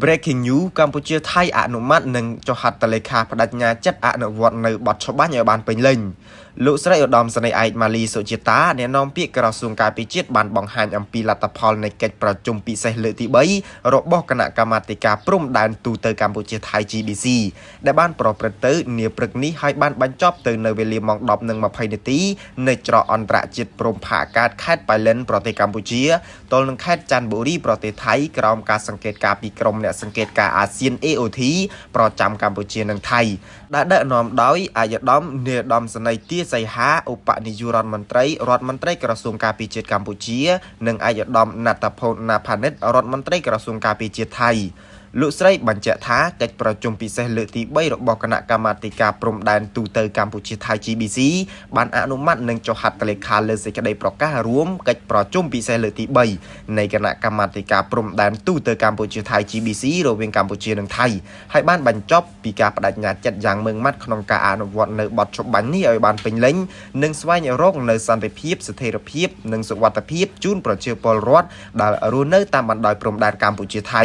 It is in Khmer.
Breaking News កម្ពុជាថៃអនុម័តនិងចុះហត្ថលេខាបដិញ្ញាចិត្តអនុវត្តនៅបទច្បាប់ឲ្យបានពេញលេញលោកស្រីឧត្តមសេនីយ៍ឯកម៉ាលីសុជាតាអ្នកនាំពាក្យក្រសួងការពារជាតិបានបង្ហាញអំពីលទ្ធផលនៃកិច្ចប្រជុំពិសេសលើកទី3របស់គណៈកម្មាធិការព្រំដែនទូតកម្ពុជាថៃ GBC ដែលបានប្រព្រឹត្តទៅនាព្រឹកនេះហើយបានបញ្ចប់ទៅនៅវេលាម៉ោង 10:20 នាទីនៅច្រកអន្តរជាតិព្រំផាអាកាសខេត្តប៉ៃលិនប្រទេសកម្ពុជាទល់នឹងខេត្តច័ន្ទបុរីប្រទេសថៃក្រោមការសង្កេតការពីក្រុមអ្នកសង្កេតការអាស៊ាន AOT ប្រចាំកម្ពុជានិងថៃដែលដឹកនាំដោយអាយដាមនាយឧត្តមសេនីយ៍ទាសីហាឧបនាយករដ្ឋមន្ត្រីក្រសួងការពារជាតិកម្ពុជានិងអាយដាមណត្តភូណាផានិតរដ្ឋមន្ត្រីក្រសួងការពារជាតិថៃលោកស្រីបញ្ជាក់ថាកិច្ចប្រជុំពិសេសលើកទី3របស់គណៈកម្មាធិការព្រំដែនទូតកម្ពុជាថៃ GBC បានអនុម័តនិងចុះហត្ថលេខាលើសេចក្តីប្រកាសរួមកិច្ចប្រជុំពិសេសលើកទី3នៃគណៈកម្មាធិការព្រំដែនទូតកម្ពុជាថៃ GBC រវាងកម្ពុជានិងថៃហើយបានបញ្ចប់ពីការបដិញ្ញាចិត្តយ៉ាងម៉ឺងម៉ាត់ក្នុងការអនុវត្តនៅបទច្បាប់នេះឲ្យបានពេញលេញនិងស្វែងរកនៅសន្តិភាពស្ថិរភាពនិងសុវត្ថិភាពជូនប្រជាពលរដ្ឋដែលរស់នៅតាមបណ្ដោយព្រំដែនកម្ពុជាថៃ